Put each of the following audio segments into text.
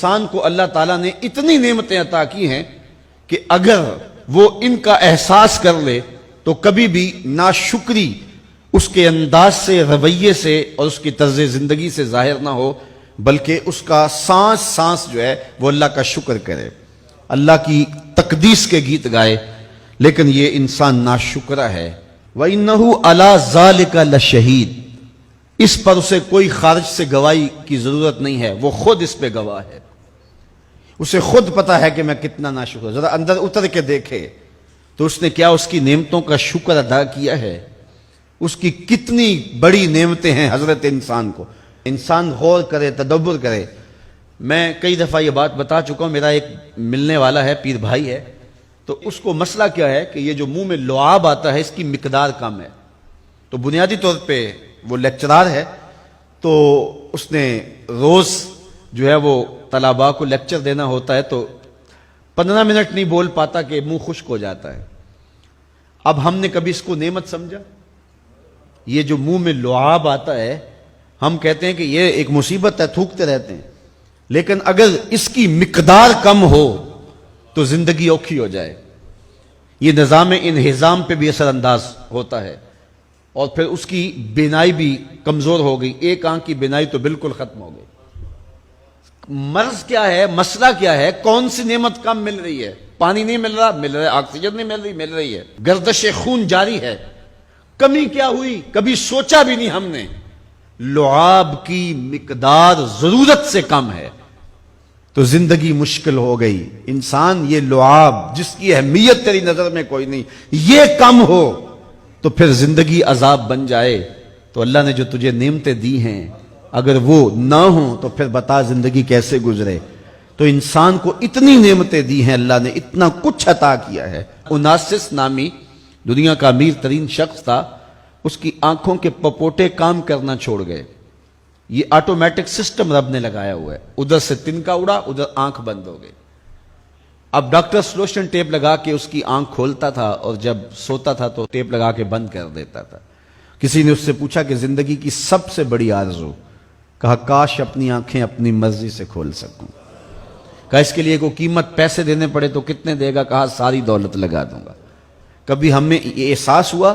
انسان کو اللہ تعالیٰ نے اتنی نعمتیں عطا کی ہیں کہ اگر وہ ان کا احساس کر لے تو کبھی بھی ناشکری اس کے انداز سے، رویے سے اور اس کی طرز زندگی سے ظاہر نہ ہو، بلکہ اس کا سانس سانس جو ہے وہ اللہ کا شکر کرے، اللہ کی تقدیس کے گیت گائے۔ لیکن یہ انسان ناشکرا ہے۔ وَإِنَّهُ عَلَى ذَلِكَ لَشَهِيدٌ، اس پر اسے کوئی خارج سے گواہی کی ضرورت نہیں ہے، وہ خود اس پہ گواہ ہے، اسے خود پتا ہے کہ میں کتنا ناشکر۔ ذرا اندر اتر کے دیکھے تو اس نے کیا اس کی نعمتوں کا شکر ادا کیا ہے؟ اس کی کتنی بڑی نعمتیں ہیں حضرت انسان کو۔ انسان غور کرے، تدبر کرے۔ میں کئی دفعہ یہ بات بتا چکا ہوں، میرا ایک ملنے والا ہے، پیر بھائی ہے، تو اس کو مسئلہ کیا ہے کہ یہ جو منہ میں لعاب آتا ہے اس کی مقدار کم ہے۔ تو بنیادی طور پہ وہ لیکچرار ہے، تو اس نے روز جو ہے وہ طلباء کو لیکچر دینا ہوتا ہے، تو 15 منٹ نہیں بول پاتا کہ منہ خشک ہو جاتا ہے۔ اب ہم نے کبھی اس کو نعمت سمجھا؟ یہ جو منہ میں لعاب آتا ہے، ہم کہتے ہیں کہ یہ ایک مصیبت ہے، تھوکتے رہتے ہیں، لیکن اگر اس کی مقدار کم ہو تو زندگی اوکھی ہو جائے۔ یہ نظام انہضام پہ بھی اثر انداز ہوتا ہے، اور پھر اس کی بینائی بھی کمزور ہو گئی، ایک آنکھ کی بینائی تو بالکل ختم ہو گئی۔ مرض کیا ہے، مسئلہ کیا ہے؟ کون سی نعمت کم مل رہی ہے؟ پانی نہیں مل رہا، مل رہا ہے۔ آکسیجن نہیں مل رہی، مل رہی ہے۔ گردش خون جاری ہے۔ کمی کیا ہوئی؟ کبھی سوچا بھی نہیں ہم نے۔ لعاب کی مقدار ضرورت سے کم ہے تو زندگی مشکل ہو گئی۔ انسان یہ لعاب جس کی اہمیت تیری نظر میں کوئی نہیں، یہ کم ہو تو پھر زندگی عذاب بن جائے۔ تو اللہ نے جو تجھے نعمتیں دی ہیں اگر وہ نہ ہوں تو پھر بتا زندگی کیسے گزرے۔ تو انسان کو اتنی نعمتیں دی ہیں، اللہ نے اتنا کچھ عطا کیا ہے۔ اوناسس نامی دنیا کا امیر ترین شخص تھا، اس کی آنکھوں کے پپوٹے کام کرنا چھوڑ گئے۔ یہ آٹومیٹک سسٹم رب نے لگایا ہوا ہے، ادھر سے تنکا اڑا، ادھر آنکھ بند ہو گئی۔ اب ڈاکٹر سلوشن ٹیپ لگا کے اس کی آنکھ کھولتا تھا، اور جب سوتا تھا تو ٹیپ لگا کے بند کر دیتا تھا۔ کسی نے اس سے پوچھا کہ زندگی کی سب سے بڑی آرزو؟ کہا کاش اپنی آنکھیں اپنی مرضی سے کھول سکوں۔ کہا اس کے لیے کوئی قیمت پیسے دینے پڑے تو کتنے دے گا؟ کہا ساری دولت لگا دوں گا۔ کبھی ہمیں یہ احساس ہوا؟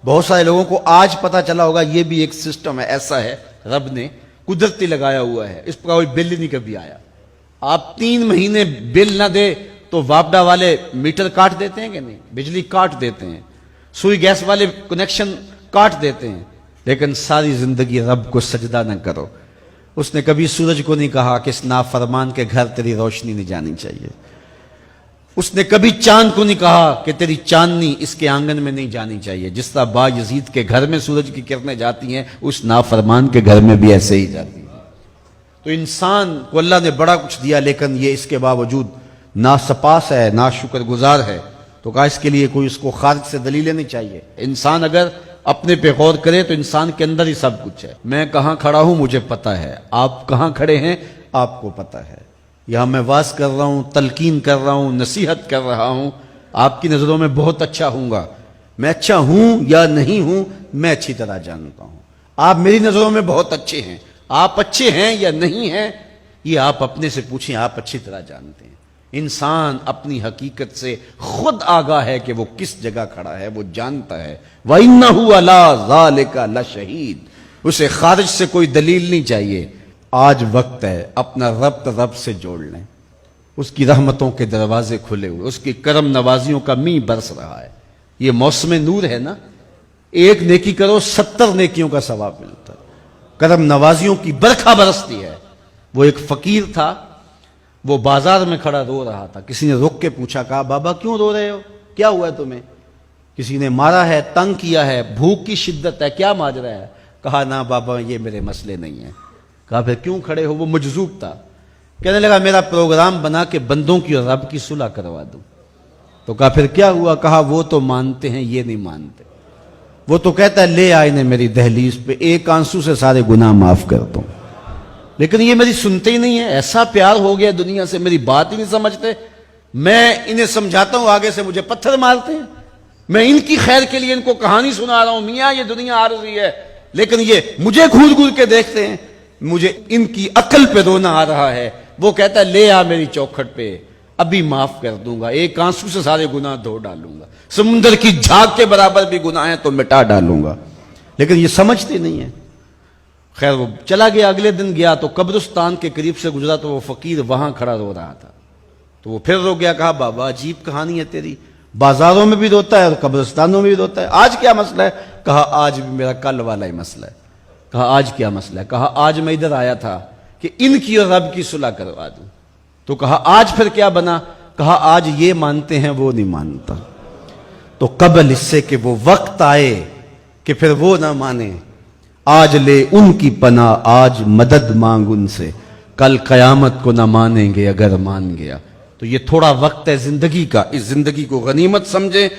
بہت سارے لوگوں کو آج پتا چلا ہوگا یہ بھی ایک سسٹم ہے، ایسا ہے، رب نے قدرتی لگایا ہوا ہے، اس پر کوئی بل نہیں کبھی آیا۔ آپ 3 مہینے بل نہ دے تو واپڈا والے میٹر کاٹ دیتے ہیں کہ نہیں؟ بجلی کاٹ دیتے ہیں، سوئی گیس والے کنیکشن کاٹ دیتے ہیں، لیکن ساری زندگی رب کو سجدہ نہ کرو۔ اس نے کبھی سورج کو نہیں کہا کہ اس نافرمان کے گھر تیری روشنی نہیں جانی چاہیے۔ اس نے کبھی چاند کو نہیں کہا کہ تیری چاندنی اس کے آنگن میں نہیں جانی چاہیے۔ جس طرح با یزید کے گھر میں سورج کی کرنیں جاتی ہیں، اس نافرمان کے گھر میں بھی ایسے ہی جاتی ہیں۔ تو انسان کو اللہ نے بڑا کچھ دیا، لیکن یہ اس کے باوجود ناسپاس ہے، ناشکر گزار ہے۔ تو کہا اس کے لیے کوئی اس کو خارج سے دلیلیں نہیں چاہیے۔ انسان اگر اپنے پہ غور کرے تو انسان کے اندر ہی سب کچھ ہے۔ میں کہاں کھڑا ہوں مجھے پتا ہے، آپ کہاں کھڑے ہیں آپ کو پتا ہے۔ یہاں میں واز کر رہا ہوں، تلقین کر رہا ہوں، نصیحت کر رہا ہوں، آپ کی نظروں میں بہت اچھا ہوں گا۔ میں اچھا ہوں یا نہیں ہوں میں اچھی طرح جانتا ہوں۔ آپ میری نظروں میں بہت اچھے ہیں، آپ اچھے ہیں یا نہیں ہیں یہ آپ اپنے سے پوچھیں، آپ اچھی طرح جانتے ہیں۔ انسان اپنی حقیقت سے خود آگاہ ہے کہ وہ کس جگہ کھڑا ہے، وہ جانتا ہے۔ وَإِنَّهُ عَلَى ذَلِكَ لَشَهِيدٌ، اسے خارج سے کوئی دلیل نہیں چاہیے۔ آج وقت ہے اپنا رب سے جوڑ لیں۔ اس کی رحمتوں کے دروازے کھلے ہوئے، اس کی کرم نوازیوں کا می برس رہا ہے۔ یہ موسم نور ہے نا، ایک نیکی کرو 70 نیکیوں کا ثواب ملتا ہے۔ کرم نوازیوں کی برکھا برستی ہے۔ وہ ایک فقیر تھا، وہ بازار میں کھڑا رو رہا تھا۔ کسی نے رک کے پوچھا، کہا بابا کیوں رو رہے ہو، کیا ہوا ہے تمہیں؟ کسی نے مارا ہے، تنگ کیا ہے، بھوک کی شدت ہے، کیا ماجرا ہے؟ کہا نہ بابا یہ میرے مسئلے نہیں ہیں۔ کہا پھر کیوں کھڑے ہو؟ وہ مجذوب تھا، کہنے لگا میرا پروگرام بنا کے بندوں کی اور رب کی صلح کروا دوں۔ تو کہا پھر کیا ہوا؟ کہا وہ تو مانتے ہیں یہ نہیں مانتے۔ وہ تو کہتا ہے لے آئے نے میری دہلیز پہ، ایک آنسو سے سارے گناہ معاف کر دوں، لیکن یہ میری سنتے ہی نہیں ہے۔ ایسا پیار ہو گیا دنیا سے، میری بات ہی نہیں سمجھتے۔ میں انہیں سمجھاتا ہوں، آگے سے مجھے پتھر مارتے ہیں۔ میں ان کی خیر کے لیے ان کو کہانی سنا رہا ہوں، میاں یہ دنیا عارضی ہے، لیکن یہ مجھے گھور گھور کے دیکھتے ہیں۔ مجھے ان کی عقل پہ رونا آ رہا ہے، وہ کہتا ہے لے آ میری چوکھٹ پہ، ابھی معاف کر دوں گا، ایک آنسو سے سارے گناہ دھو ڈالوں گا، سمندر کی جھاگ کے برابر بھی گناہ ہیں تو مٹا ڈالوں گا. لیکن یہ سمجھتے نہیں ہیں. خیر وہ چلا گیا. اگلے دن گیا تو قبرستان کے قریب سے گزرا تو وہ فقیر وہاں کھڑا رو رہا تھا. تو وہ پھر رو گیا. کہا بابا عجیب کہانی ہے تیری، بازاروں میں بھی روتا ہے اور قبرستانوں میں بھی روتا ہے، آج کیا مسئلہ ہے؟ کہا آج بھی میرا کل والا ہی مسئلہ ہے. کہا آج کیا مسئلہ ہے؟ کہا آج میں ادھر آیا تھا کہ ان کی اور رب کی صلح کروا دوں. تو کہا آج پھر کیا بنا؟ کہا آج یہ مانتے ہیں وہ نہیں مانتا. تو قبل اس سے کہ وہ وقت آئے کہ پھر وہ نہ مانے، آج لے ان کی پناہ، آج مدد مانگ ان سے، کل قیامت کو نہ مانیں گے اگر مان گیا. تو یہ تھوڑا وقت ہے زندگی کا، اس زندگی کو غنیمت سمجھیں.